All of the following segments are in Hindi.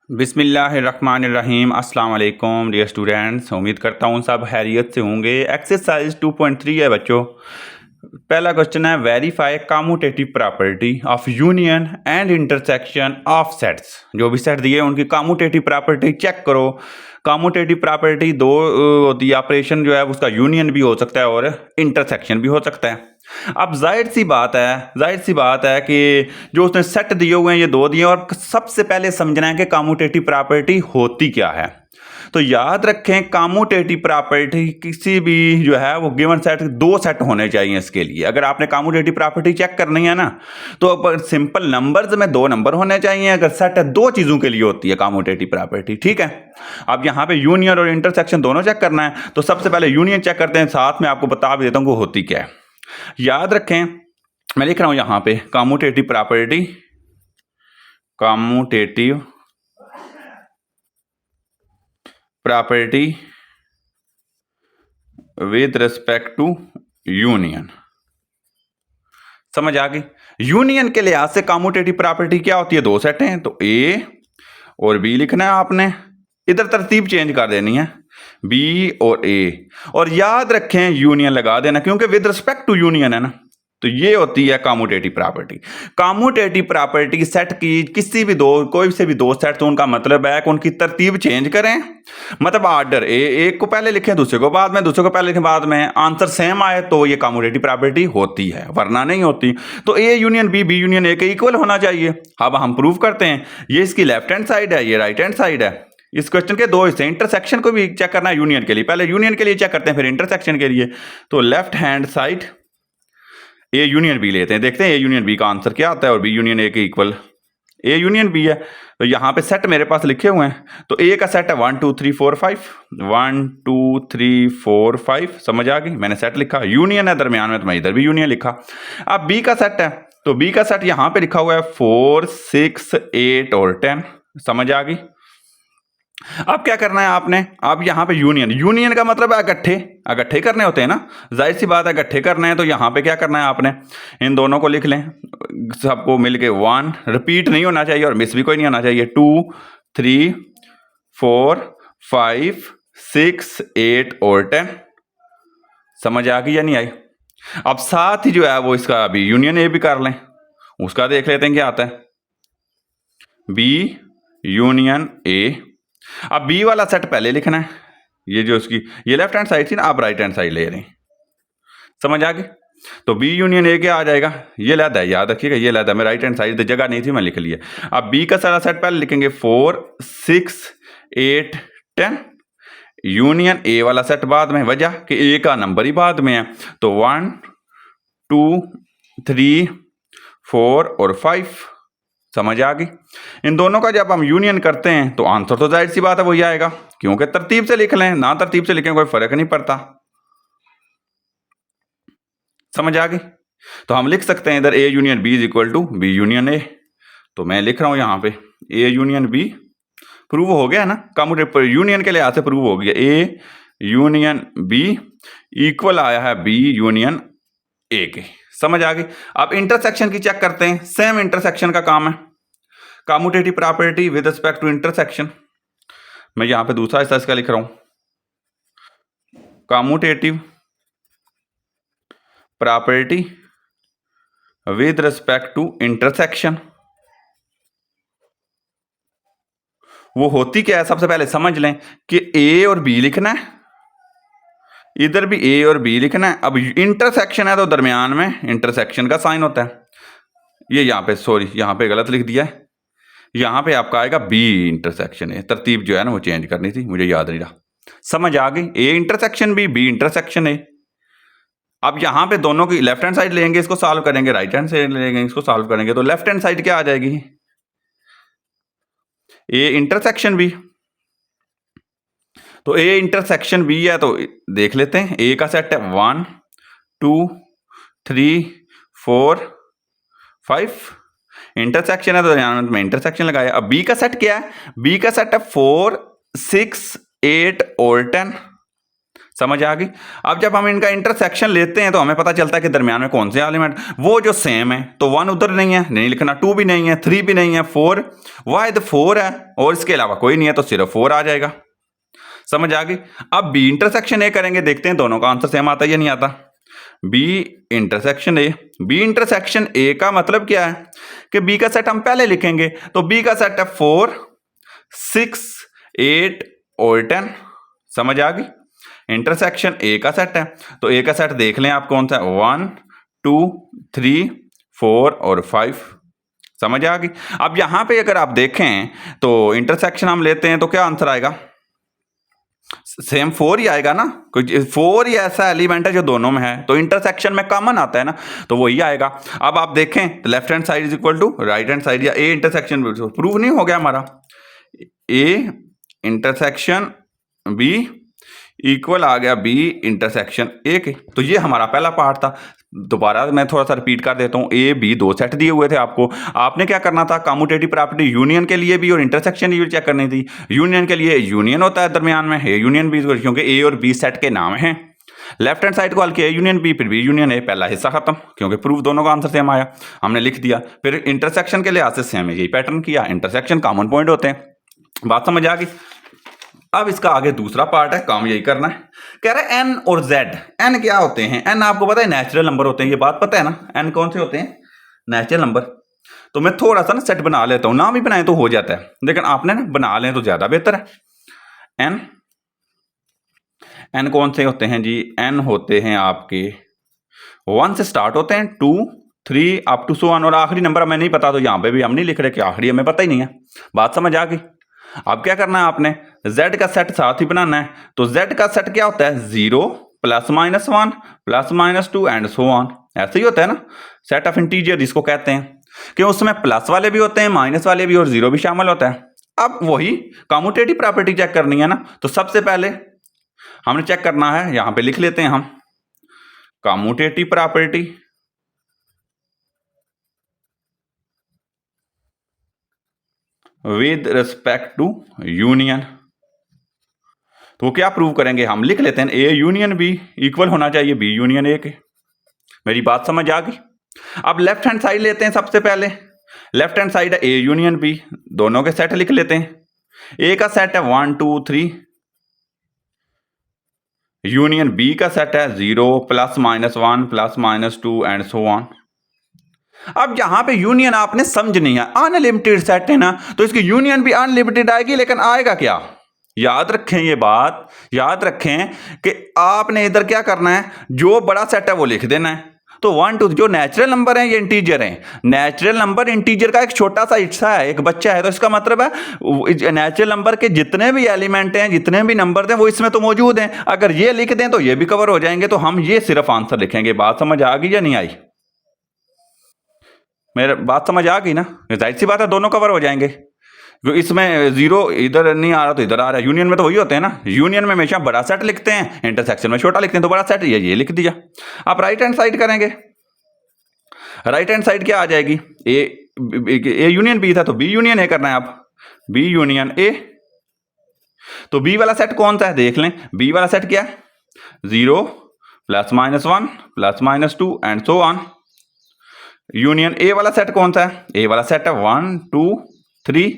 बिस्मिल्लाहिर्रहमानिर्रहीम अस्सलाम वालेकुम डियर स्टूडेंट्स। उम्मीद करता हूँ सब हैरियत से होंगे। एक्सरसाइज 2.3 है बच्चों। पहला क्वेश्चन है, verify commutative property of union and intersection of sets. जो भी सेट दिए उनकी कम्यूटेटिव प्रॉपर्टी चेक करो। कम्यूटेटिव प्रॉपर्टी दो होती है, ऑपरेशन जो है उसका यूनियन भी हो सकता है और इंटरसेक्शन भी हो सकता है। अब जाहिर सी बात है कि जो उसने सेट दिए हुए हैं ये दो दिए, और सबसे पहले समझना है कि कम्यूटेटिव प्रॉपर्टी होती क्या है। तो याद रखें, कम्यूटेटिव प्रॉपर्टी किसी भी जो है वो गिवन सेट दो सेट होने चाहिए। इसके लिए अगर आपने कम्यूटेटिव प्रॉपर्टी चेक करनी है ना, तो सिंपल नंबर्स में दो नंबर होने चाहिए। अगर सेट दो चीजों के लिए होती है कम्यूटेटिव प्रॉपर्टी, ठीक है। अब यहाँ पे यूनियन और इंटरसेक्शन दोनों चेक करना है, तो सबसे पहले यूनियन चेक करते हैं, साथ में आपको बता भी देता हूँ वो होती क्या है। याद रखें, मैं लिख रहा हूं यहां पे commutative property with respect to union. समझ आ गई। यूनियन के लिहाज से कम्यूटेटिव प्रॉपर्टी क्या होती है, दो सेट हैं तो ए और बी लिखना है आपने। इधर तरतीब चेंज कर देनी है, बी और ए, और याद रखें यूनियन लगा देना क्योंकि विद रिस्पेक्ट टू यूनियन है ना। तो ये होती है commutative property. Commutative property set की किसी भी दो, कोई से भी दो सेट, तो उनका मतलब है कि उनकी तरतीब चेंज करें, मतलब ऑर्डर एक को पहले लिखें दूसरे को बाद में, दूसरे को पहले लिखें बाद में, आंसर सेम आए तो ये कम्यूटेटिव प्रॉपर्टी होती है, वरना नहीं होती। तो A union B union A के इक्वल होना चाहिए। अब हम प्रूव करते हैं। ये इसकी लेफ्ट हैंड साइड है, ये राइट हैंड साइड है। इस क्वेश्चन के दो हिस्से, इंटरसेक्शन को भी चेक करना है यूनियन के लिए, पहले यूनियन के लिए चेक करते हैं फिर इंटरसेक्शन के लिए। तो left hand side A union B लेते हैं, देखते हैं ए यूनियन बी का आंसर क्या आता है, और बी यूनियन ए के इक्वल ए यूनियन बी है। तो यहां पे सेट मेरे पास लिखे हुए हैं, तो ए का सेट है 1 2 3 4 5, 1 2 3 4 5। समझ आ गई, मैंने सेट लिखा, यूनियन है दरमियान में तो मैं इधर भी यूनियन लिखा। अब बी का सेट है, तो बी का सेट यहां पे लिखा हुआ है 4 6 8 और 10। समझ आ गई। अब क्या करना है आपने, अब यहां पे यूनियन का मतलब है इकट्ठे करने होते हैं ना, जाहिर सी बात है इकट्ठे करने हैं। तो यहां पे क्या करना है आपने, इन दोनों को लिख लें, सबको मिलके 1, रिपीट नहीं होना चाहिए और मिस भी कोई नहीं होना चाहिए, 2 3 4 5 6 8 और 10। समझ आ गई या नहीं आई। अब साथ ही जो है वो इसका अभी यूनियन ए भी कर लें, उसका देख लेते हैं क्या आता है, बी यूनियन ए। अब बी वाला सेट पहले लिखना है, ये जो उसकी ये लेफ्ट हैंड साइड थी ना, आप राइट हैंड साइड ले रहे हैं। समझ आ गई। तो बी यूनियन ए क्या आ जाएगा, ये लैदा है, याद रखिएगा ये लैदा, मैं राइट हैंड साइड जगह नहीं थी मैं लिख लिया। अब बी का सारा सेट पहले लिखेंगे 4 6 8 10, यूनियन ए वाला सेट बाद में, वजह कि ए का नंबर ही बाद में है। तो 1 2 3 4 और 5। समझ आ गई। इन दोनों का जब हम यूनियन करते हैं तो आंसर तो जाहिर सी बात है वही आएगा, क्योंकि तरतीब से लिख लें ना तरतीब से लिखें कोई फर्क नहीं पड़ता। समझ आ गई। तो हम लिख सकते हैं इधर A union B is equal to B union A. तो मैं लिख रहा हूं यहां पे ए यूनियन बी, प्रूव हो गया ना, कम्यूटेटिव यूनियन के लिहाज से प्रूव हो गया। ए यूनियन बी इक्वल आया है बी यूनियन ए के। समझ आ गई। अब इंटरसेक्शन की चेक करते हैं, सेम इंटरसेक्शन का काम है, commutative property with respect to intersection. मैं यहां पे दूसरा हिस्सा इसका लिख रहा हूं, commutative property with respect to intersection. वो होती क्या है, सबसे पहले समझ लें कि ए और बी लिखना है, इधर भी ए और बी लिखना है। अब इंटरसेक्शन है तो दरमियान में इंटरसेक्शन का साइन होता है। ये यहां पे सॉरी यहां पे गलत लिख दिया है, यहां पे आपका आएगा बी इंटरसेक्शन है, तरतीब जो है ना वो चेंज करनी थी, मुझे याद नहीं रहा। समझ आ गई। A intersection B intersection A. अब यहां पे दोनों की लेफ्ट हैंड साइड लेंगे, इसको सॉल्व करेंगे, राइट हैंड साइड लेंगे, इसको सॉल्व करेंगे। तो लेफ्ट हैंड साइड क्या आ जाएगी, ए इंटरसेक्शन बी। तो ए इंटरसेक्शन बी है तो देख लेते हैं, ए का सेट है 1 2 3 4 5, इंटरसेक्शन है तो ध्यान में इंटरसेक्शन लगाया। अब बी का सेट क्या है, बी का सेट है 4 6 8 और 10। समझ आ गई। अब जब हम इनका इंटरसेक्शन लेते हैं तो हमें पता चलता है कि दरमियान में कौन से एलिमेंट वो जो सेम है, तो 1 उधर नहीं है, नहीं लिखना, 2 भी नहीं है, 3 भी नहीं है, 4 वाहिद 4 है और इसके अलावा कोई नहीं है, तो सिर्फ 4 आ जाएगा। समझ आ गई। अब बी इंटरसेक्शन ए करेंगे, देखते हैं दोनों का आंसर सेम आता है या नहीं आता। B intersection A, B intersection A का मतलब क्या है कि बी का सेट हम पहले लिखेंगे, तो बी का सेट है 4 6 8 और 10। समझ आ गई। इंटरसेक्शन ए का सेट है, तो ए का सेट देख लें आप कौन सा है, 1 2 3 4 और 5। समझ आ गई। अब यहां पे अगर आप देखें तो इंटरसेक्शन हम लेते हैं तो क्या आंसर आएगा, सेम 4 ही आएगा ना, कोई 4 ही ऐसा एलिमेंट है जो दोनों में है, तो इंटरसेक्शन में कॉमन आता है ना, तो वही आएगा। अब आप देखें तो left hand side is equal to right hand side, या ए इंटरसेक्शन प्रूव नहीं हो गया हमारा, ए इंटरसेक्शन बी इक्वल आ गया बी इंटरसेक्शन ए के। तो ये हमारा पहला पार्ट था। दोबारा मैं थोड़ा सा रिपीट कर देता हूँ, ए बी 2 सेट दिए हुए थे आपको, आपने क्या करना था, कम्यूटेटिव प्रॉपर्टी यूनियन के लिए भी और इंटरसेक्शन की भी चेक करनी थी। यूनियन के लिए यूनियन होता है दरमियान में, ए यूनियन बी, क्योंकि ए और बी सेट के नाम हैं। लेफ्ट हैंड साइड को हल किया यूनियन बी, फिर बी यूनियन ए, पहला हिस्सा खत्म, क्योंकि प्रूफ दोनों का आंसर सेम आया, हमने लिख दिया। फिर इंटरसेक्शन के लिहाज से सेम यही पैटर्न किया, इंटरसेक्शन कॉमन पॉइंट होते हैं। बात समझ आ गई। अब इसका आगे दूसरा पार्ट है, काम यही करना है। कह रहा है एन और जेड, एन क्या होते हैं, एन आपको पता है नेचुरल नंबर होते हैं, ये बात पता है ना, एन कौन से होते हैं, नेचुरल नंबर। तो मैं थोड़ा सा ना सेट बना लेता हूं, ना भी बनाए तो हो जाता है, लेकिन आपने ना बना लें तो ज्यादा बेहतर है। एन, एन कौन से होते हैं जी, एन होते हैं आपके 1 से स्टार्ट होते हैं, 2 3 अप टू सो ऑन, और आखिरी नंबर हमें नहीं पता, तो यहां पे भी हम नहीं लिख रहे कि आखिरी, हमें पता ही नहीं है। बात समझ आ गई। अब क्या करना है आपने, z का सेट साथ ही बनाना है, तो z का सेट क्या होता है, 0 +-1 +-2 एंड सो ऑन, ऐसे ही होता है ना, सेट ऑफ इंटीजर जिसको कहते हैं, कि उसमें प्लस वाले भी होते हैं, माइनस वाले भी, और जीरो भी शामिल होता है। अब वही कम्यूटेटिव प्रॉपर्टी चेक करनी है ना, तो सबसे पहले हमने चेक करना है, यहां पे लिख लेते हैं हम commutative property with respect to union. तो क्या प्रूव करेंगे, हम लिख लेते हैं ए यूनियन बी इक्वल होना चाहिए बी यूनियन ए के। मेरी बात समझ आ गई। अब लेफ्ट हैंड साइड लेते हैं, सबसे पहले लेफ्ट हैंड साइड है ए यूनियन बी, दोनों के सेट लिख लेते हैं। ए का सेट है 1 2 3, यूनियन बी का सेट है 0 +-1 +-2 एंड सो ऑन। अब यहां पे यूनियन आपने समझनी है, अनलिमिटेड सेट है ना, तो इसकी यूनियन भी अनलिमिटेड आएगी, लेकिन आएगा क्या, याद रखें ये बात, याद रखें कि आपने इधर क्या करना है, जो बड़ा सेट है वो लिख देना है। तो 1 2 जो नेचुरल नंबर है ये इंटीजर है, नेचुरल नंबर इंटीजर का एक छोटा सा हिस्सा है, एक बच्चा है, तो इसका मतलब है नेचुरल नंबर के जितने भी एलिमेंट हैं, जितने भी नंबर हैं, वो इसमें तो मौजूद हैं। अगर ये लिख दें तो ये भी कवर हो जाएंगे, तो हम ये सिर्फ आंसर लिखेंगे। बात समझ आ गई या नहीं आई, मेरे बात समझ आ गई ना, जाहिर सी बात है दोनों कवर हो जाएंगे, इसमें जीरो इधर नहीं आ रहा तो इधर आ रहा है। यूनियन में तो वही होते हैं ना, यूनियन में हमेशा बड़ा सेट लिखते हैं, इंटरसेक्शन में छोटा लिखते हैं, तो बड़ा सेट ये लिख दिया। आप राइट हैंड साइड करेंगे, राइट हैंड साइड क्या आ जाएगी, ए यूनियन बी था तो बी यूनियन ए करना है, आप बी यूनियन ए। तो बी वाला सेट कौन सा है देख लें, बी वाला सेट क्या है, 0 +-1 +-2 and so on. Union A वाला सेट कौन सा है, ए वाला सेट है 1 2 3,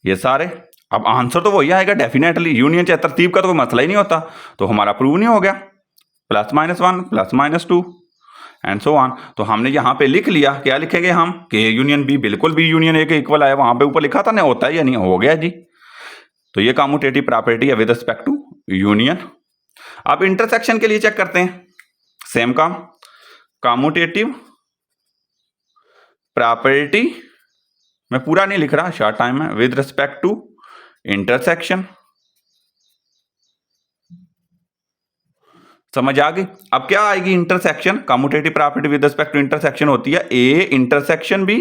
ये सारे। अब आंसर तो वही आएगा डेफिनेटली, यूनियन चाहे तरतीब का तो कोई मसला ही नहीं होता, तो हमारा प्रूव नहीं हो गया, +-1 +-2 एंड सो ऑन। तो हमने यहाँ पे लिख लिया, क्या लिखेंगे हम, कि यूनियन बी बिल्कुल बी यूनियन ए के इक्वल आया, वहां पे ऊपर लिखा था ना, होता है या नहीं, हो गया जी। तो ये कम्यूटेटिव प्रॉपर्टी है विद रिस्पेक्ट टू यूनियन। अब इंटरसेक्शन के लिए चेक करते हैं, सेम काम, कम्यूटेटिव प्रॉपर्टी, मैं पूरा नहीं लिख रहा, शॉर्ट टाइम है, विद रिस्पेक्ट टू इंटरसेक्शन। समझ आ गई। अब क्या आएगी, intersection, commutative property with respect to intersection होती है ए इंटरसेक्शन बी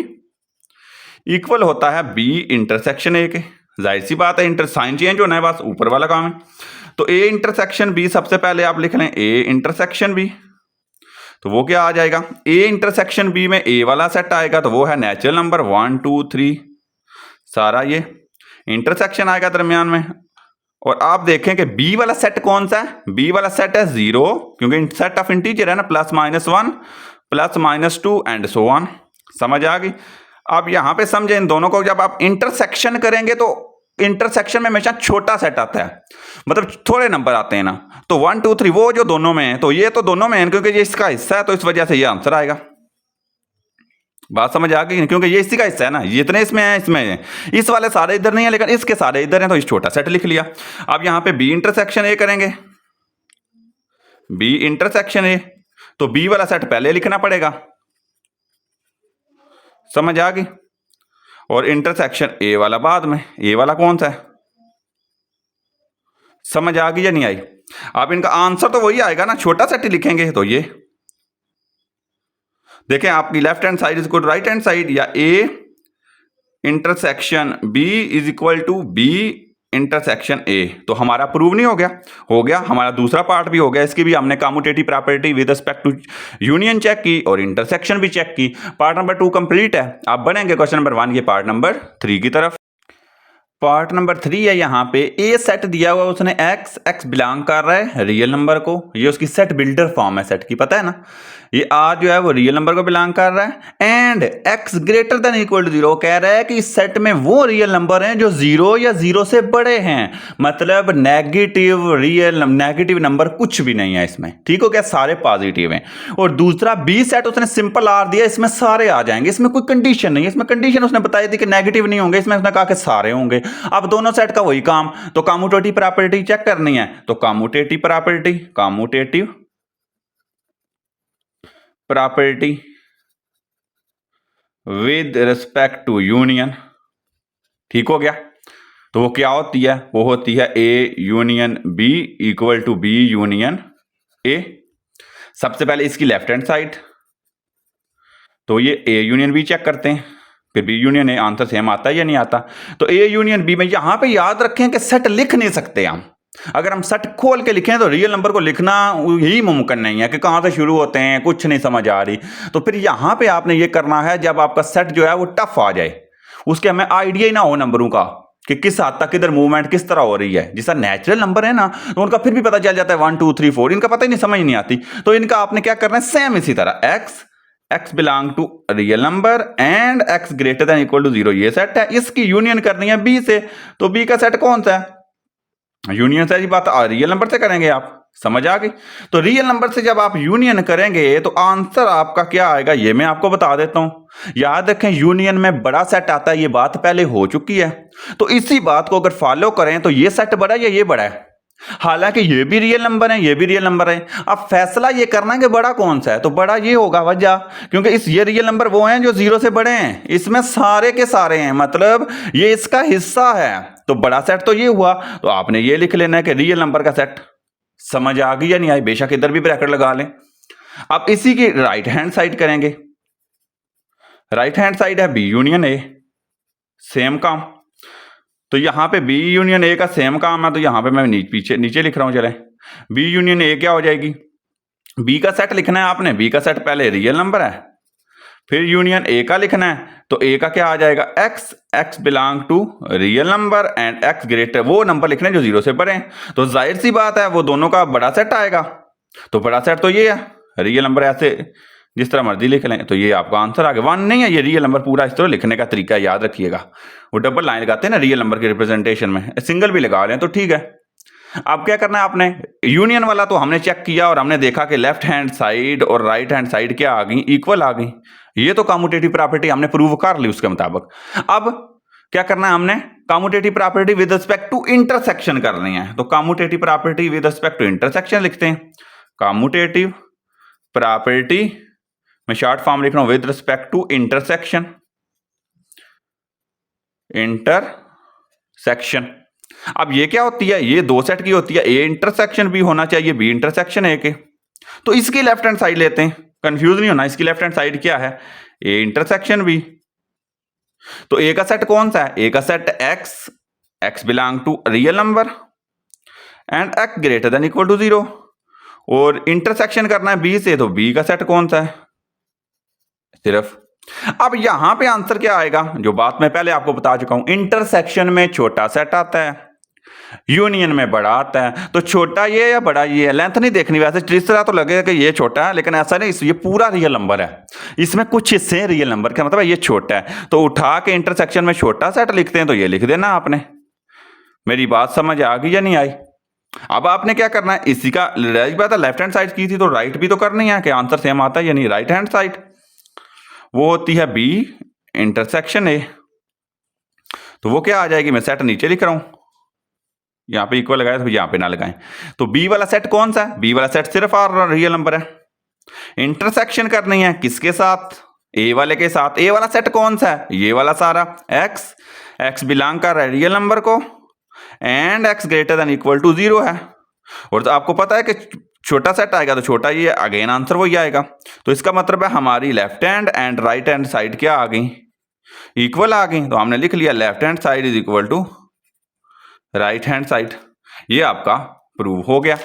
इक्वल होता है बी इंटरसेक्शन ए के। जाहिर सी बात है, इंटर साइन चेंज होना है, बस ऊपर वाला काम है। तो ए इंटरसेक्शन बी, सबसे पहले आप लिख लें ए इंटरसेक्शन बी, तो वो क्या आ जाएगा, ए इंटरसेक्शन बी में ए वाला सेट आएगा, तो वो है नेचुरल नंबर 1 2 3, सारा ये इंटरसेक्शन आएगा दरमियान में, और आप देखें कि बी वाला सेट कौन सा है, बी वाला सेट है 0, क्योंकि सेट ऑफ इंटीजर है ना, +-1 +-2 एंड सो ऑन। समझ आ गई। अब यहां पे समझे इन दोनों को जब आप इंटरसेक्शन करेंगे तो इंटरसेक्शन में हमेशा छोटा सेट आता है, मतलब थोड़े नंबर आते हैं ना, तो 1 2 3 वो जो दोनों में है, तो ये तो दोनों में है क्योंकि ये इसका हिस्सा है, तो इस वजह से ये आंसर आएगा। बात समझ आ गई, क्योंकि ये इसी का हिस्सा है ना, जितने इसमें है इसमें है, इस वाले सारे इधर नहीं है लेकिन इसके सारे इधर हैं, तो इस छोटा सेट लिख लिया। अब यहां पे बी इंटरसेक्शन ए करेंगे, बी इंटरसेक्शन ए, तो बी वाला सेट पहले लिखना पड़ेगा। समझ आ गई। और इंटरसेक्शन ए वाला बाद में, ए वाला कौन सा है, समझ आ गई या नहीं आई। अब इनका आंसर तो वही आएगा ना, छोटा सेट ही लिखेंगे। तो ये देखें आपकी left hand side is equal to right hand side, या A intersection B is equal to B intersection A, तो हमारा प्रूव नहीं हो गया, हो गया हमारा दूसरा पार्ट भी हो गया। इसकी भी हमने commutative property with respect to union check की और इंटरसेक्शन भी चेक की। पार्ट नंबर 2 कंप्लीट है। अब बढ़ेंगे क्वेश्चन नंबर 1 के पार्ट नंबर 3 की तरफ। पार्ट नंबर 3 है, यहाँ पे ए सेट दिया हुआ, उसने एक्स बिलोंग कर रहा है रियल नंबर को, ये उसकी सेट बिल्डर फॉर्म है सेट की, पता है ना। ये आर जो है वो रियल नंबर को बिलोंग कर रहा है and x greater than equal to 0 कह रहा है कि इस सेट में वो रियल नंबर हैं जो 0 या 0 से बड़े हैं, मतलब नेगेटिव नंबर कुछ भी नहीं है इसमें, ठीक हो गया, सारे पॉजिटिव हैं। और दूसरा बी सेट उसने सिंपल आर दिया, इसमें सारे आ जाएंगे, इसमें कोई कंडीशन नहीं है, इसमें कंडीशन उसने बताई थी कि नेगेटिव नहीं होंगे, इसमें उसने कहा कि सारे होंगे। अब दोनों सेट का वही काम, तो कम्यूटेटिव प्रॉपर्टी चेक करनी है, तो commutative property with respect to union, ठीक हो गया। तो वो क्या होती है, वो होती है A union B equal to B union A. सबसे पहले इसकी लेफ्ट हैंड साइड, तो ये ए यूनियन बी चेक करते हैं, फिर B union A, answer same आता है या नहीं आता। तो ए यूनियन बी में यहां पे याद रखें कि सेट लिख नहीं सकते हम, अगर हम सेट खोल के लिखें तो रियल नंबर को लिखना ही मुमकिन नहीं है कि कहां से शुरू होते हैं, कुछ नहीं समझ आ रही। तो फिर यहां पे आपने ये करना है, जब आपका सेट जो है वो टफ आ जाए, उसके हमें आइडिया ही ना हो नंबरों का कि किस हद तक किधर मूवमेंट किस तरह हो रही है। जैसा नेचुरल नंबर है ना, तो उनका फिर भी पता चल जाता है 1 2 3 4, इनका पता ही नहीं, समझ नहीं आती। तो इनका आपने क्या करना है, सेम इसी तरह x belong to real number and x greater than equal to 0, ये सेट है, इसकी यूनियन करनी है बी से, तो बी का सेट कौन सा है, यूनियन से ही बात रियल नंबर से करेंगे आप, समझ आ गई। तो रियल नंबर से जब आप यूनियन करेंगे तो आंसर आपका क्या आएगा, ये मैं आपको बता देता हूं। याद रखें यूनियन में बड़ा सेट आता है, ये बात पहले हो चुकी है, तो इसी बात को अगर फॉलो करें तो ये सेट बड़ा है या ये बड़ा है, हालांकि ये भी रियल नंबर है, ये भी रियल नंबर है। अब फैसला ये करना है कि बड़ा कौन सा है, तो बड़ा ये होगा, वजह क्योंकि इस ये रियल नंबर वो हैं जो 0 से बड़े हैं, इसमें सारे के सारे हैं, मतलब ये इसका हिस्सा है, तो बड़ा सेट तो ये हुआ। तो आपने ये लिख लेना है कि रियल नंबर का सेट। समझ आ गई या नहीं आई, बेशक इधर भी ब्रैकेट लगा लें। अब इसी की राइट हैंड साइड करेंगे, राइट हैंड साइड है बी यूनियन ए, सेम काम। तो यहां पे बी यूनियन ए का सेम काम है, तो यहां पे मैं नीचे लिख रहा हूं, चले बी यूनियन ए क्या हो जाएगी, बी का सेट लिखना है आपने, बी का सेट पहले रियल नंबर है, फिर यूनियन ए का लिखना है, तो ए का क्या आ जाएगा, x belong to real number and x greater, वो नंबर लिखने जो 0 से बड़े हैं। तो जाहिर सी बात है वो दोनों का बड़ा सेट आएगा, तो बड़ा सेट तो ये है, रियल नंबर ऐसे जिस तरह मर्जी लिख लें, तो ये आपका आंसर आ गया। 1 नहीं है, ये रियल नंबर पूरा इस तरह लिखने का तरीका याद रखिएगा। वो डबल लाइन लगाते हैं ना रियल नंबर के रिप्रेजेंटेशन में, सिंगल भी लगा लें तो ठीक है। अब क्या करना है आपने, यूनियन वाला तो हमने चेक किया और हमने देखा कि लेफ्ट हैंड साइड और राइट हैंड साइड क्या आ गई, इक्वल आ गई, ये तो कम्यूटेटिव प्रॉपर्टी हमने प्रूव कर ली उसके मुताबिक। अब क्या करना है हमने, commutative property with respect to intersection करनी है, तो commutative property with respect to intersection लिखते हैं, कम्यूटेटिव प्रॉपर्टी मैं शॉर्ट फॉर्म लिख रहा हूं विद रिस्पेक्ट टू इंटरसेक्शन, अब ये क्या होती है, ये 2 सेट की होती है, ए इंटरसेक्शन बी होना चाहिए, बी इंटरसेक्शन ए के। तो इसकी लेफ्ट हैंड साइड लेते हैं, कंफ्यूज नहीं होना, इसकी लेफ्ट हैंड साइड क्या है, ए इंटरसेक्शन बी। तो ए का सेट कौन सा है, ए का set x belong to real number and x greater than equal to 0, और इंटरसेक्शन करना है बी से, तो बी का सेट कौन सा है, सिर्फ। अब यहां पे आंसर क्या आएगा, जो बात मैं पहले आपको बता चुका हूं, इंटरसेक्शन में छोटा सेट आता है, यूनियन में बड़ा आता है। तो छोटा ये या बड़ा ये, लेंथ नहीं देखनी, वैसे जिस तरह तो लगेगा कि ये छोटा है, लेकिन ऐसा नहीं, ये पूरा रियल नंबर है, इसमें कुछ हिस्से हैं रियल नंबर के, मतलब ये छोटा है। तो उठा के इंटरसेक्शन में छोटा सेट लिखते हैं, तो ये लिख देना आपने। मेरी बात समझ आ गई या नहीं आई? अब आपने क्या करना है, इसी का बात है, लेफ्ट हैंड साइड की थी तो राइट भी तो करनी है कि आंसर सेम आता है या नहीं। राइट हैंड साइड वो होती है बी इंटरसेक्शन ए, तो वो क्या आ जाएगी, मैं सेट नीचे लिख रहा हूं, यहां पे इक्वल लगाया तो यहां पे ना लगाएं। तो बी वाला सेट कौन सा है, बी वाला सेट सिर्फ आर रियल नंबर है। इंटरसेक्शन करनी है किसके साथ, ए वाले के साथ। ए वाला सेट कौन सा है, ये वाला सारा, एक्स, एक्स बिलोंग कर रहा है रियल नंबर को, and x greater than equal to 0 है। और तो आपको पता है कि छोटा सेट आएगा तो छोटा ये अगेन आंसर वही आएगा। तो इसका मतलब है हमारी left hand and right hand side क्या आ गई, इक्वल आ गई। तो हमने लिख लिया left hand side is equal to right hand side. ये आपका प्रूव हो गया।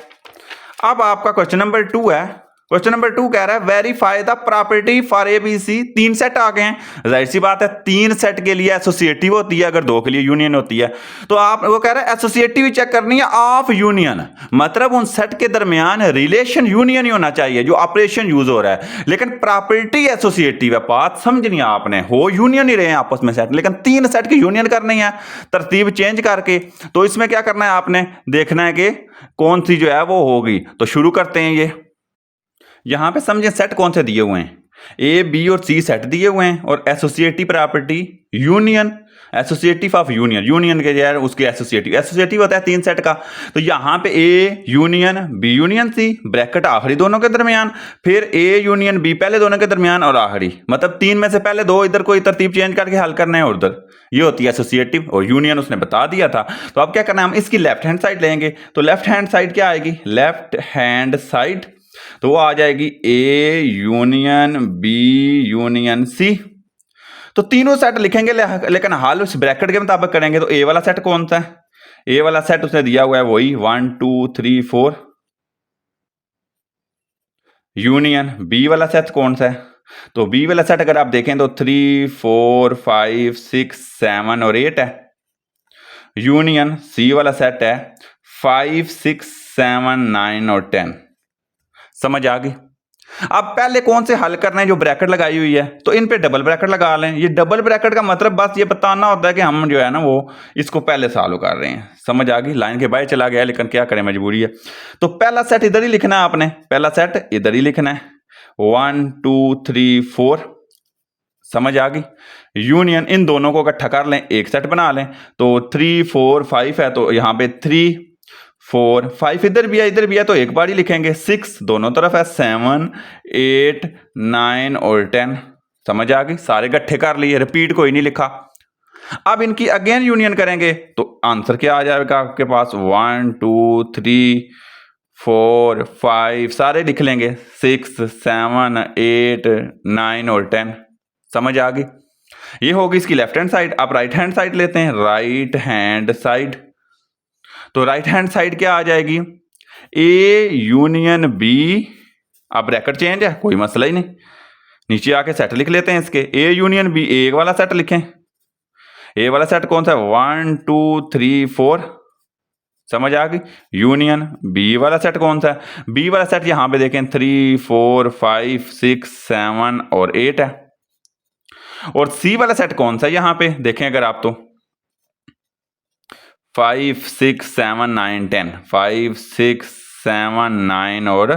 अब आपका क्वेश्चन नंबर 2 है। क्वेश्चन नंबर 2 कह रहा है verify the property for ABC. 3 set आ गए हैं, जाहिर सी बात है 3 सेट के लिए एसोसिएटिव होती है, अगर 2 के लिए यूनियन होती है। तो आप वो कह रहा है एसोसिएटिव चेक करनी है ऑफ यूनियन, मतलब उन सेट के दरमियान रिलेशन यूनियन ही होना चाहिए जो ऑपरेशन यूज हो रहा है, लेकिन प्रॉपर्टी एसोसिएटिव है। बात समझनी है आपने, हो यूनियन ही रहे हैं आपस में सेट, लेकिन 3 सेट की यूनियन करनी है तरतीब चेंज करके। तो इसमें क्या करना है, आपने देखना है कि कौन सी जो है वो होगी। तो शुरू करते हैं। ये यहां पे समझें सेट कौन से दिए हुए हैं, ए बी और सी सेट दिए हुए हैं, और associative property union, associative of union, union के जो है उसके एसोसिएटिव, एसोसिएटिव होता है 3 सेट का। तो यहां पे A union B union C, bracket आखिरी दोनों के दरमियान, फिर ए यूनियन बी पहले दोनों के दरमियान, और आखिरी मतलब 3 में से पहले 2 इधर कोई तरतीब चेंज करके हल करना है और उधर। ये होती है एसोसिएटिव, और यूनियन उसने बता दिया था। तो अब क्या करना है, हम इसकी लेफ्ट हैंड साइड लेंगे। तो लेफ्ट हैंड साइड क्या आएगी, लेफ्ट हैंड साइड तो वो आ जाएगी A union B union C. तो तीनों सेट लिखेंगे, लेकिन हाल उस ब्रैकेट के मुताबिक करेंगे। तो ए वाला सेट कौन सा है, ए वाला सेट उसने दिया हुआ है वही 1 2 3 4। यूनियन बी वाला सेट कौन सा है, तो बी वाला सेट अगर आप देखें तो 3 4 5 6 7 और 8 है। यूनियन सी वाला सेट है 5 6 7 9 और 10। समझ आ गई? अब पहले कौन से हल करने हैं, जो ब्रैकेट लगाई हुई है, तो इन पे डबल ब्रैकेट लगा लें। ये डबल ब्रैकेट का मतलब बस ये बताना होता है कि हम जो है ना वो इसको पहले सॉल्व कर रहे हैं। समझ आ गई? लाइन के बाहर चला गया, लेकिन क्या करें, मजबूरी है। तो पहला सेट इधर ही लिखना है आपने, पहला सेट इधर ही लिखना है 1 2 3 4। समझ आ गई? यूनियन इन दोनों को इकट्ठा कर लें, एक सेट बना लें। तो 3 4 5 है, तो यहां पे 3 4 5 इधर भी है इधर भी है, तो एक बार ही लिखेंगे। 6 दोनों तरफ है, 7 8 9 और 10। समझ आ गई? सारे इकट्ठे कर लिए, रिपीट कोई नहीं लिखा। अब इनकी अगेन यूनियन करेंगे तो आंसर क्या आ जाएगा आपके पास, 1 2 3 4 5 सारे लिख लेंगे, 6 7 8 9 और 10। समझ आ गई? ये होगी इसकी लेफ्ट हैंड साइड। अब राइट हैंड साइड लेते हैं, राइट हैंड साइड। तो राइट हैंड साइड क्या आ जाएगी, ए यूनियन बी। अब ब्रैकेट चेंज है, कोई मसला ही नहीं, नीचे आके सेट लिख लेते हैं इसके, ए यूनियन बी। ए वाला सेट लिखें, ए वाला सेट कौन सा है, 1 2 3 4। समझ आ गई? यूनियन बी वाला सेट कौन सा है, बी वाला सेट यहां पे देखें 3 4 5 6 7 और 8 है। और सी वाला सेट कौन सा है, यहां पे देखें अगर आप, तो 5 6 7 9 10, 5 6 7 9 और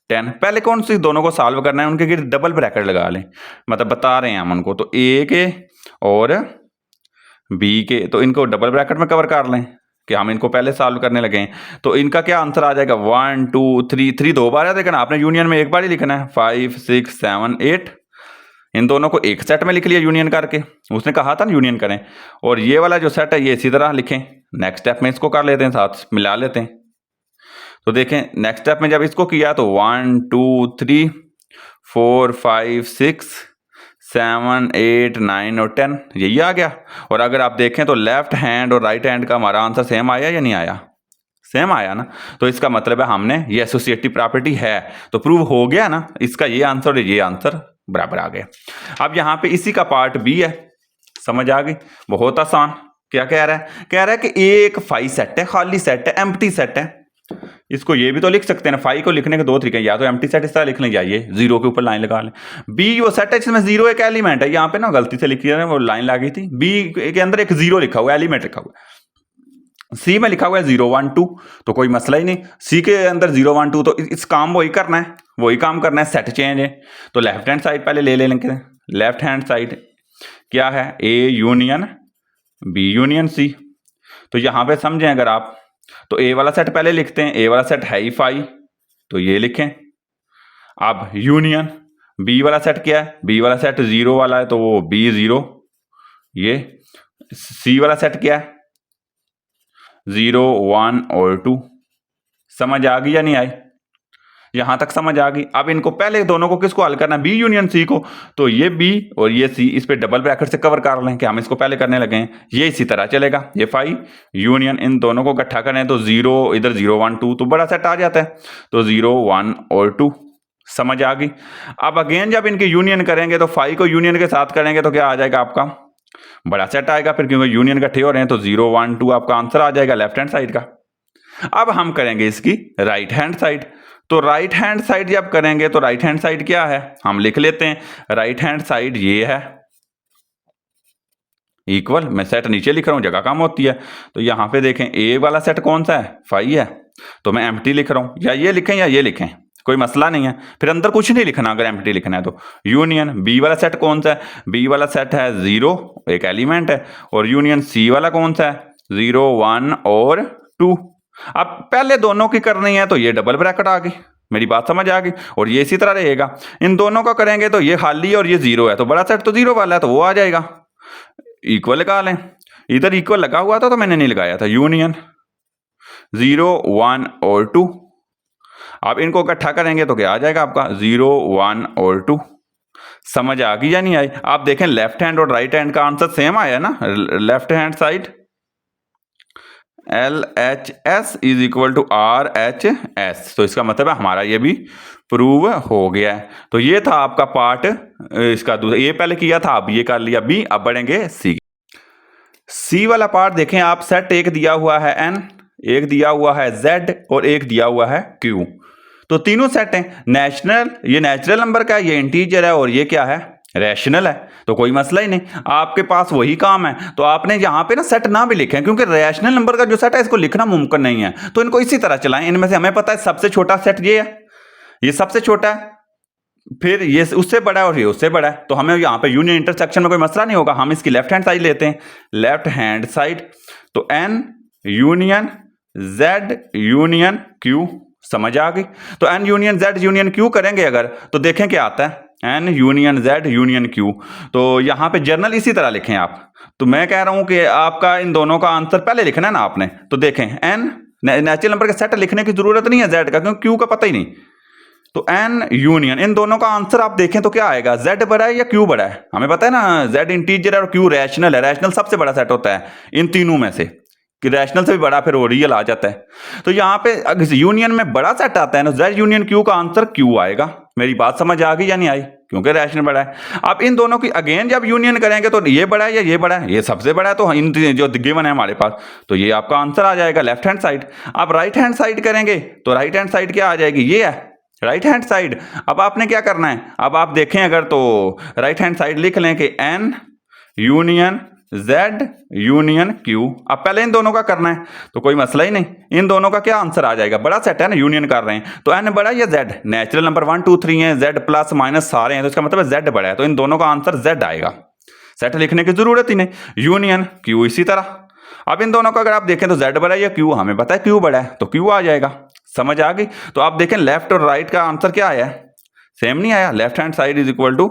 10। पहले कौन सी दोनों को सॉल्व करना है, उनके गिर डबल ब्रैकेट लगा लें, मतलब बता रहे हैं हम उनको। तो ए के और बी के, तो इनको डबल ब्रैकेट में कवर कर लें कि हम इनको पहले सॉल्व करने लगे हैं। तो इनका क्या आंसर आ जाएगा, 1 2 3 3 दो बार है, लेकिन आपने यूनियन में एक बार ही लिखना है, 5 6 7 8। इन दोनों को एक सेट में लिख लिया यूनियन करके, उसने कहा था ना यूनियन करें। और ये वाला जो सेट है ये इसी तरह लिखें। नेक्स्ट स्टेप में इसको कर लेते हैं, साथ मिला लेते हैं। तो देखें नेक्स्ट स्टेप में जब इसको किया तो 1 2 3 4 5 6 7 8 9 और 10 यही आ गया। और अगर आप देखें तो लेफ्ट हैंड और राइट हैंड का हमारा आंसर सेम आया या नहीं आया, सेम आया ना। तो इसका मतलब है हमने ये एसोसिएटिव प्रॉपर्टी है, तो प्रूव हो गया ना। इसका ये आंसर और ये आंसर बराबर आ गए। अब यहां पे इसी का पार्ट बी है। समझ आ गई? बहुत आसान। क्या कह रहा है? कह रहा है कि ए एक फाई सेट है, खाली सेट है, एम्प्टी सेट है। इसको ये भी तो लिख सकते हैं ना, फाई को लिखने के दो तरीके, या तो एम्प्टी सेट इस तरह लिख लें, या ये जीरो के ऊपर लाइन लगा लें। बी वो सेट है जिसमें जीरो एक एलिमेंट है, यहाँ पे ना गलती से लिखी है, वो लाइन लगी थी, बी के अंदर एक जीरो लिखा हुआ है, एलिमेंट लिखा हुआ है। सी में लिखा हुआ है 0 1 2, तो कोई मसला ही नहीं। सी के अंदर 0 1 2, तो इस काम वही करना है, वही काम करना है, सेट चेंज है। तो लेफ्ट हैंड साइड पहले ले लेंगे। लेफ्ट हैंड साइड क्या है? A union B union C. तो यहां पे समझें अगर आप, तो ए वाला सेट पहले लिखते हैं, ए वाला सेट है ही फाई, तो ये लिखें। अब यूनियन बी वाला सेट क्या है? बी वाला सेट 0 वाला है, तो वो बी 0। ये सी वाला सेट क्या है? 0 1 और 2। समझ आ गई या नहीं आई? यहां तक समझ आ गई। अब इनको पहले दोनों को किसको हल करना? बी यूनियन सी को। तो ये बी और ये सी, इस पे डबल ब्रैकेट से कवर कर लें कि हम इसको पहले करने लगे हैं। ये इसी तरह चलेगा, ये फाई यूनियन, इन दोनों को इकट्ठा करें तो 0 इधर 0 1 2, तो बड़ा सेट आ जाता है, तो 0 1 और 2। समझ आ गई? अब अगेन जब इनकी यूनियन करेंगे तो फाई को यूनियन के साथ करेंगे तो क्या आ जाएगा आपका? बड़ा सेट आएगा, फिर क्योंकि यूनियन इकट्ठे हो रहे हैं तो 0 1 2 आपका आंसर आ जाएगा लेफ्ट हैंड साइड का। अब हम करेंगे इसकी राइट हैंड साइड। तो राइट हैंड साइड जब करेंगे तो राइट हैंड साइड क्या है? हम लिख लेते हैं, राइट हैंड साइड ये है, इक्वल, मैं सेट नीचे लिख रहा हूं, जगह कम होती है। तो यहां पे देखें ए वाला सेट कौन सा है? फाई है, तो मैं एम्प्टी लिख रहा हूं, या ये लिखें या ये लिखें, कोई मसला नहीं है, फिर अंदर कुछ नहीं लिखना अगर एम्प्टी लिखना है तो। यूनियन बी वाला सेट कौन सा है? बी वाला सेट है 0, एक एलिमेंट है, और यूनियन सी वाला कौन सा है? 0 1 और 2। अब पहले दोनों की करनी है तो ये डबल ब्रैकेट आ गई, मेरी बात समझ आ गई, और ये इसी तरह रहेगा। इन दोनों का करेंगे तो ये खाली और ये 0 है, तो बड़ा सेट तो 0 वाला है, तो वो आ जाएगा। इक्वल लगा लें, इधर इक्वल लगा हुआ था तो मैंने नहीं लगाया था। यूनियन 0 1 और 2। अब इनको इकट्ठा करेंगे तो क्या आ जाएगा आपका? 0 1 और 2। समझ आ गई या नहीं आई? आप देखें लेफ्ट हैंड और राइट हैंड का आंसर सेम आया ना। Left hand side LHS is equal to RHS, तो इसका मतलब है हमारा ये भी प्रूव हो गया है। तो ये था आपका पार्ट इसका दूसरा, ये पहले किया था, अब ये कर लिया बी। अब बढ़ेंगे सी वाला पार्ट। देखें आप, सेट एक दिया हुआ है N, एक दिया हुआ है Z और एक दिया हुआ है Q। तो तीनों सेट हैं नेशनल, ये नेचुरल नंबर का है, ये इंटीजर है, और ये क्या है? रैशनल है। तो कोई मसला ही नहीं, आपके पास वही काम है। तो आपने यहां पे ना सेट ना भी लिखें, क्योंकि रैशनल नंबर का जो सेट है इसको लिखना मुमकिन नहीं है, तो इनको इसी तरह चलाएं। इनमें से हमें पता है सबसे छोटा सेट ये है, ये सबसे छोटा है, फिर ये उससे बड़ा है और ये उससे बड़ा है, तो हमें यहाँ पे यूनियन इंटरसेक्शन में कोई मसला नहीं होगा। हम इसकी लेफ्ट हैंड साइड लेते हैं, लेफ्ट हैंड साइड, तो N union Z union Q। समझ आ गई? तो N union Z union Q करेंगे अगर, तो देखें क्या आता है, N union Z union Q। तो यहाँ पे जर्नल इसी तरह लिखें आप। तो मैं कह रहा हूं कि आपका इन दोनों का आंसर पहले लिखना है ना आपने। तो देखें N नेचुरल नंबर का सेट लिखने की जरूरत नहीं है Z का, क्योंकि Q का पता ही नहीं। तो N यूनियन, इन दोनों का आंसर आप देखें तो क्या आएगा? Z बड़ा है या Q बड़ा है? हमें पता है ना Z इंटीजर है और Q रैशनल है। रैशनल सबसे बड़ा सेट होता है इन तीनों में से, कि रैशनल से भी बड़ा फिर वो रियल आ जाता है। तो यहाँ पे अगर यूनियन में बड़ा सेट आता है ना, Z यूनियन Q का आंसर Q आएगा। मेरी बात समझ आ गई या नहीं आई? क्योंकि रैशनल बड़ा है। अब इन दोनों की अगेन जब यूनियन करेंगे तो ये बड़ा है या ये बड़ा है? ये सबसे बड़ा है, तो इन जो गिवन है हमारे पास, तो ये आपका आंसर आ जाएगा लेफ्ट हैंड साइड। अब राइट हैंड साइड करेंगे तो राइट हैंड साइड क्या आ जाएगी? ये है राइट हैंड साइड। अब आपने क्या करना है, अब आप देखें अगर, तो राइट हैंड साइड लिख लें कि N union Z union Q। अब पहले इन दोनों का करना है, तो कोई मसला ही नहीं, इन दोनों का क्या आंसर आ जाएगा? बड़ा सेट है ना, यूनियन कर रहे हैं, तो N बड़ा या Z? नेचुरल नंबर 1 2 3 है, Z प्लस माइनस सारे हैं, तो इसका मतलब है Z बड़ा है, तो इन दोनों का आंसर Z आएगा। सेट लिखने की जरूरत ही नहीं, यूनियन Q इसी तरह। अब इन दोनों का अगर आप देखें तो Z बड़ा है या Q? हमें पता है Q बड़ा है, तो Q आ जाएगा। समझ आ गई? तो आप देखें लेफ्ट और राइट का आंसर क्या आया है? सेम नहीं आया। Left hand side is equal to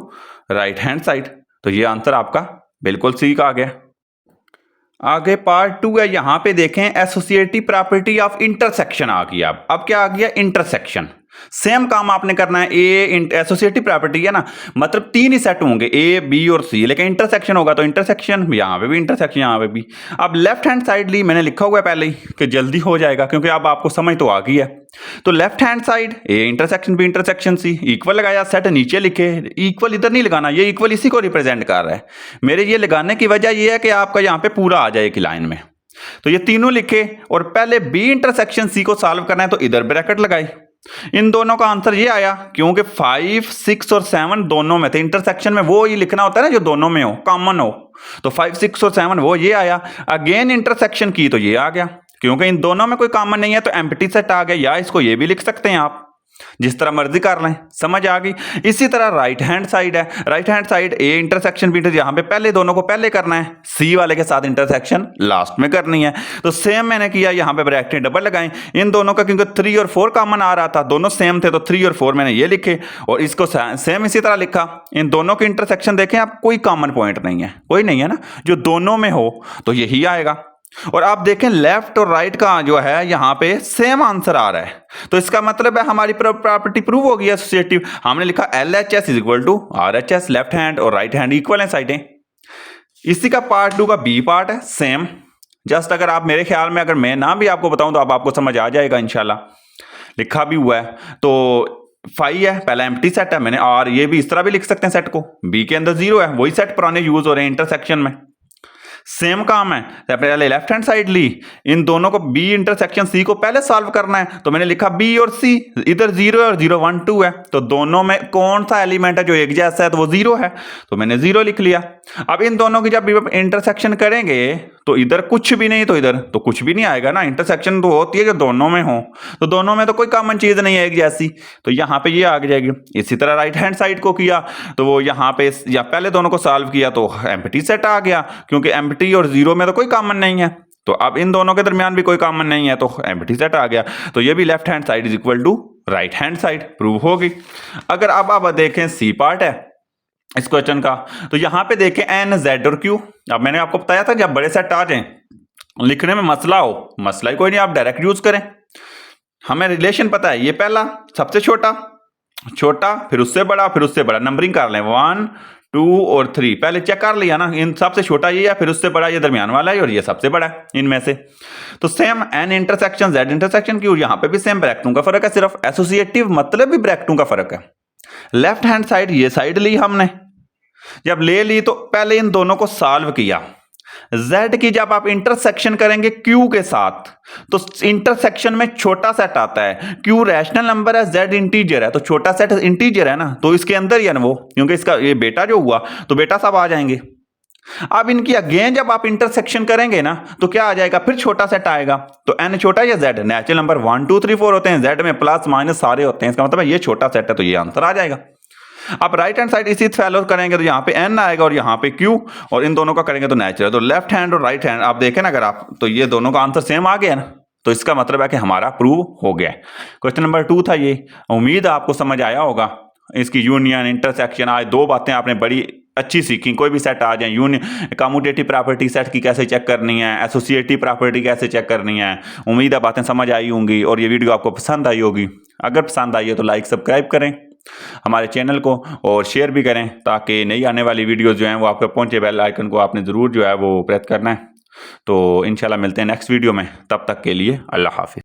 right hand side, तो ये आंसर आपका बिल्कुल सी का आ गया। आगे पार्ट 2 है, यहां पे देखें एसोसिएटिव प्रॉपर्टी ऑफ इंटरसेक्शन आ गया। अब क्या आ गया? इंटरसेक्शन। सेम काम आपने करना है। ए एसोसिएटिव प्रॉपर्टी है ना, मतलब तीन ही सेट होंगे A B और C, लेकिन इंटरसेक्शन होगा तो इंटरसेक्शन, यहां पे भी इंटरसेक्शन, यहां पे भी। अब लेफ्ट हैंड साइड ली, मैंने लिखा हुआ है पहले ही कि जल्दी हो जाएगा, क्योंकि अब आपको समझ तो आ गई है। तो left hand side A intersection B intersection C, equal लगाया, सेट नीचे लिखे, इक्वल इधर नहीं लगाना, ये इक्वल इसी को रिप्रेजेंट कर रहा है। मेरे ये लगाने की वजह ये है कि आपका यहाँ पे पूरा आ जाए एक लाइन में। तो ये तीनों लिखे और पहले बी इंटरसेक्शन सी को सॉल्व करना है, तो इधर ब्रैकेट लगाई। इन दोनों का आंसर ये आया क्योंकि 5, 6 और 7 दोनों में थे। इंटरसेक्शन में वो ही लिखना होता है ना जो दोनों में हो, कॉमन हो। तो 5, 6 और 7 वो ये आया। अगेन इंटरसेक्शन की तो ये आ गया, क्योंकि इन दोनों में कोई कॉमन नहीं है तो एम्प्टी सेट आ गया, या इसको ये भी लिख सकते हैं आप, जिस तरह मर्जी कर लें। समझ आ गई। इसी तरह राइट हैंड साइड है, right hand side A intersection B, यहां पे पहले दोनों को पहले करना है, सी वाले के साथ इंटरसेक्शन लास्ट में करनी है। तो सेम मैंने किया, यहां पे ब्रैकेट डबल लगाए इन दोनों का, क्योंकि 3 और 4 कॉमन आ रहा था, दोनों सेम थे, तो 3 और 4 मैंने ये लिखे और इसको सेम इसी तरह लिखा। इन दोनों के इंटरसेक्शन देखें आप, कोई कॉमन पॉइंट नहीं है, कोई नहीं है ना, जो दोनों में हो तो यही आएगा। और आप देखें लेफ्ट और राइट का जो है यहां पे सेम आंसर आ रहा है, तो इसका मतलब है हमारी प्रॉपर्टी प्रूव हो गई एसोसिएटिव। हमने लिखा LHS is equal to RHS, left hand और राइट हैंड इक्वल है साइडें। इसी का पार्ट 2 का बी पार्ट है सेम। जस्ट अगर आप मेरे ख्याल में, अगर मैं ना भी आपको बताऊं तो अब आपको समझ आ जाएगा इंशाल्लाह, लिखा भी हुआ है। तो 5 है, पहला एम्प्टी सेट है मैंने, और ये भी इस तरह भी लिख सकते हैं सेट को, बी के अंदर 0 है, वही सेट पुराने यूज हो रहे हैं इंटरसेक्शन में। सेम काम है, पहले लेफ्ट हैंड साइड ली, इन दोनों को बी इंटरसेक्शन सी को पहले सॉल्व करना है, तो मैंने लिखा बी और सी, इधर 0 है और 0 1 2 है, तो दोनों में कौन सा एलिमेंट है जो एक जैसा है, तो वो 0 है, तो मैंने 0 लिख लिया। अब इन दोनों की जब इंटरसेक्शन करेंगे तो इधर कुछ भी नहीं, तो इधर तो कुछ भी नहीं आएगा ना। इंटरसेक्शन तो होती है जो दोनों में हो, तो दोनों में तो कोई कॉमन चीज नहीं है एक जैसी, तो यहाँ पे ये आ जाएगी। इसी तरह राइट हैंड साइड को किया तो वो यहाँ पे, या पहले दोनों को सॉल्व किया तो एम्प्टी सेट आ गया, क्योंकि एम्प्टी और 0 में तो कोई कॉमन नहीं है, तो अब इन दोनों के दरमियान भी कोई कॉमन नहीं है, तो एम्प्टी सेट आ गया। तो ये भी left hand side is equal to right hand side prove होगी। अगर अब आप देखें सी पार्ट है इस क्वेश्चन का, तो यहां पे देखें N, Z और Q। अब मैंने आपको बताया था जब बड़े सेट आ जाएं, लिखने में मसला हो, मसला ही कोई नहीं, आप डायरेक्ट यूज करें। हमें रिलेशन पता है, ये पहला सबसे छोटा, छोटा फिर उससे बड़ा, फिर उससे बड़ा, नंबरिंग कर लें 1, 2 और 3, पहले चेक कर लिया ना, इन सबसे छोटा ये है, फिर उससे बड़ा ये दरमियान वाला है, और ये सबसे बड़ा है इनमें से। तो same N intersection Z intersection Q, यहां पे भी सेम ब्रैकेटों का फर्क है, सिर्फ एसोसिएटिव मतलब भी ब्रैकेटों का फर्क है। लेफ्ट हैंड साइड ये साइड ली हमने, जब ले ली तो पहले इन दोनों को सॉल्व किया। Z की जब आप इंटरसेक्शन करेंगे Q के साथ, तो इंटरसेक्शन में छोटा सेट आता है, Q रैशनल नंबर है, Z इंटीजर है, तो छोटा सेट इंटीजर है ना, तो इसके अंदर ही है ना वो, क्योंकि इसका ये बेटा जो हुआ तो बेटा सब आ जाएंगे। अब इनकी अगेन जब आप इंटरसेक्शन करेंगे ना, तो क्या आ जाएगा, फिर छोटा सेट आएगा, तो N छोटा या Z, नेचुरल नंबर 1 2 3 4 होते हैं, Z में प्लस माइनस सारे होते हैं, इसका मतलब है ये छोटा सेट है, तो ये आंसर आ जाएगा। अब राइट हैंड साइड इसी फॉलो करेंगे तो यहाँ पे N आएगा और यहाँ पे Q, और इन दोनों का करेंगे तो नेचुरल, तो लेफ्ट हैंड और राइट हैंड आप देखें ना अगर आप, तो ये दोनों का आंसर सेम आ गया ना, तो इसका मतलब है कि हमारा प्रूव हो गया। क्वेश्चन नंबर 2 था ये, उम्मीद आपको समझ आया होगा। इसकी यूनियन इंटरसेक्शन, आज 2 बातें आपने बड़ी अच्छी सीखी। कोई भी सेट आ जाए, यूनियन कम्यूटेटिव प्रॉपर्टी सेट की कैसे चेक करनी है, एसोसिएटिव प्रॉपर्टी कैसे चेक करनी है, उम्मीद है बातें समझ आई होंगी और ये वीडियो आपको पसंद आई होगी। अगर पसंद आई है तो लाइक सब्सक्राइब करें हमारे चैनल को, और शेयर भी करें ताकि नई आने वाली वीडियोस जो हैं वो आपको पहुंचे। बेल आइकन को आपने ज़रूर जो है वो प्रेस करना है। तो इंशाल्लाह मिलते हैं नेक्स्ट वीडियो में, तब तक के लिए अल्लाह हाफिज़।